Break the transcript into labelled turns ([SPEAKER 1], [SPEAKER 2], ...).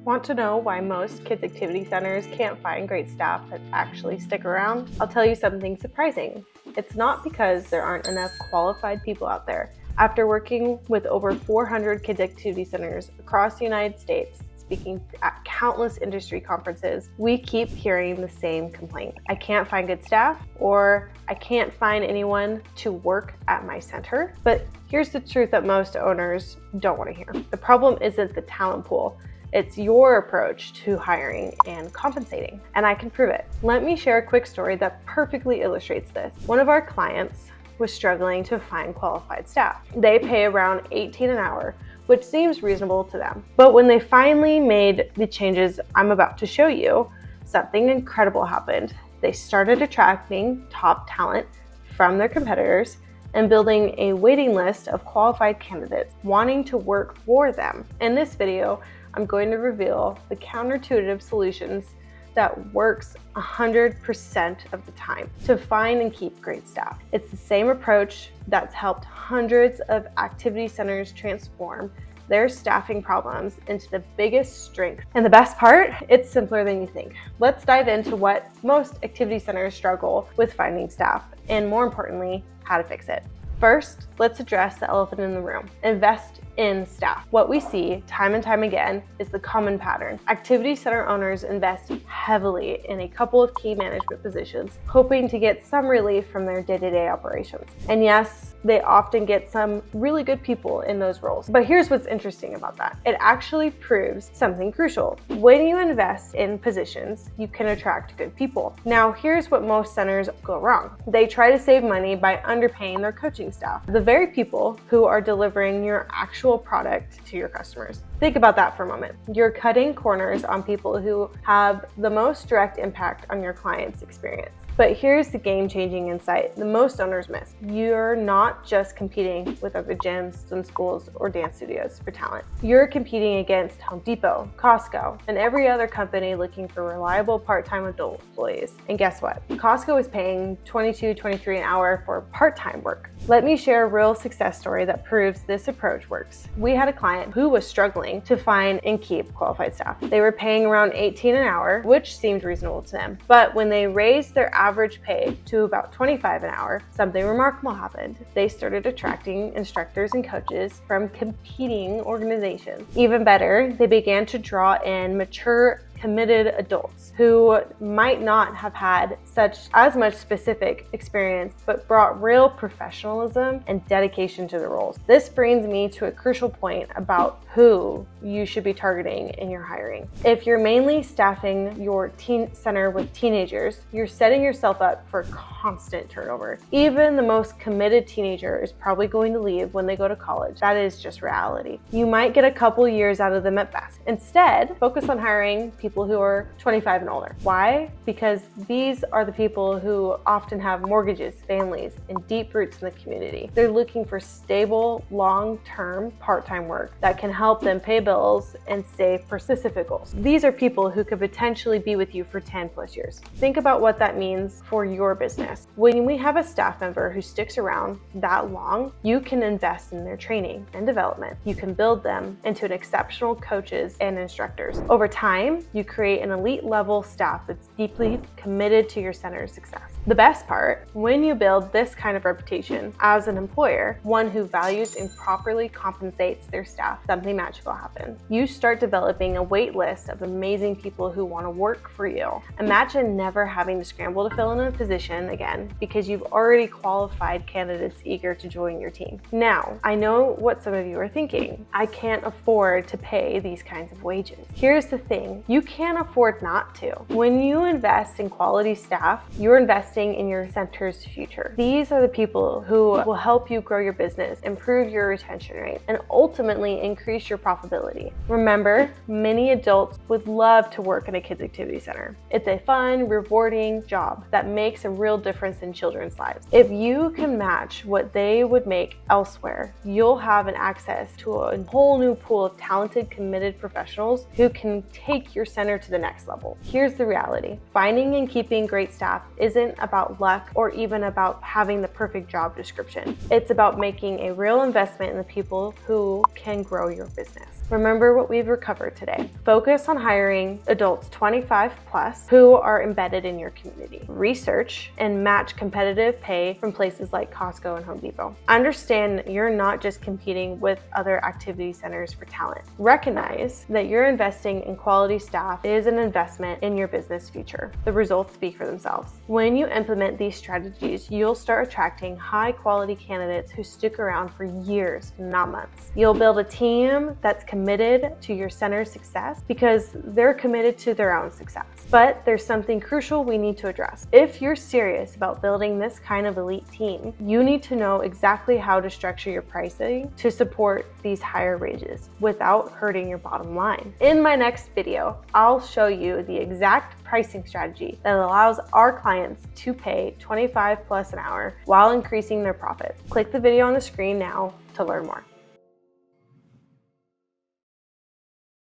[SPEAKER 1] Want to know why most kids' activity centers can't find great staff that actually stick around? I'll tell you something surprising. It's not because there aren't enough qualified people out there. After working with over 400 kids' activity centers across the United States, speaking at countless industry conferences, we keep hearing the same complaint. I can't find good staff, or I can't find anyone to work at my center. But here's the truth that most owners don't want to hear. The problem isn't the talent pool. It's your approach to hiring and compensating, and I can prove it. Let me share a quick story that perfectly illustrates this. One of our clients was struggling to find qualified staff. They pay around $18 an hour, which seems reasonable to them. But when they finally made the changes I'm about to show you, something incredible happened. They started attracting top talent from their competitors and building a waiting list of qualified candidates wanting to work for them. In this video, I'm going to reveal the counterintuitive solutions that works 100% of the time to find and keep great staff. It's the same approach that's helped hundreds of activity centers transform their staffing problems into the biggest strength. And the best part, it's simpler than you think. Let's dive into what most activity centers struggle with finding staff, and more importantly, how to fix it. First, let's address the elephant in the room. Invest in staff. What we see time and time again is the common pattern. Activity center owners invest heavily in a couple of key management positions, hoping to get some relief from their day-to-day operations. And yes, they often get some really good people in those roles. But here's what's interesting about that. It actually proves something crucial. When you invest in positions, you can attract good people. Now, here's what most centers go wrong. They try to save money by underpaying their coaching staff, the very people who are delivering your actual product to your customers. Think about that for a moment. You're cutting corners on people who have the most direct impact on your client's experience. But here's the game-changing insight that most owners miss. You're not just competing with other gyms, swim schools, or dance studios for talent. You're competing against Home Depot, Costco, and every other company looking for reliable part-time adult employees. And guess what? Costco is paying $22, $23 an hour for part-time work. Let me share a real success story that proves this approach works. We had a client who was struggling to find and keep qualified staff. They were paying around $18 an hour, which seemed reasonable to them. But when they raised their average pay to about $25 an hour, something remarkable happened. They started attracting instructors and coaches from competing organizations. Even better, they began to draw in mature, committed adults who might not have had as much specific experience, but brought real professionalism and dedication to the roles. This brings me to a crucial point about who you should be targeting in your hiring. If you're mainly staffing your teen center with teenagers, you're setting yourself up for constant turnover. Even the most committed teenager is probably going to leave when they go to college. That is just reality. You might get a couple years out of them at best. Instead, focus on hiring people who are 25 and older. Why? Because these are the people who often have mortgages, families, and deep roots in the community. They're looking for stable, long-term, part-time work that can help them pay bills and save for specific goals. These are people who could potentially be with you for 10 plus years. Think about what that means for your business. When we have a staff member who sticks around that long, you can invest in their training and development. You can build them into an exceptional coaches and instructors. Over time, you create an elite level staff that's deeply committed to your center's success. The best part, when you build this kind of reputation as an employer, one who values and properly compensates their staff, something magical happens. You start developing a wait list of amazing people who want to work for you. Imagine never having to scramble to fill in a position again because you've already qualified candidates eager to join your team. Now, I know what some of you are thinking. I can't afford to pay these kinds of wages. Here's the thing, you can't afford not to. When you invest in quality staff, you're investing in your center's future. These are the people who will help you grow your business, improve your retention rate, and ultimately increase your profitability. Remember, many adults would love to work in a kids' activity center. It's a fun, rewarding job that makes a real difference in children's lives. If you can match what they would make elsewhere, you'll have an access to a whole new pool of talented, committed professionals who can take your center to the next level. Here's the reality. Finding and keeping great staff isn't about luck or even about having the perfect job description. It's about making a real investment in the people who can grow your business. Remember what we've recovered today. Focus on hiring adults 25 plus who are embedded in your community. Research and match competitive pay from places like Costco and Home Depot. Understand you're not just competing with other activity centers for talent. Recognize that you're investing in quality staff is an investment in your business future. The results speak for themselves. When you implement these strategies, you'll start attracting high quality candidates who stick around for years, not months. You'll build a team that's committed to your center's success because they're committed to their own success. But there's something crucial we need to address. If you're serious about building this kind of elite team, you need to know exactly how to structure your pricing to support these higher wages without hurting your bottom line. In my next video, I'll show you the exact pricing strategy that allows our clients to pay 25 plus an hour while increasing their profits. Click the video on the screen now to learn more.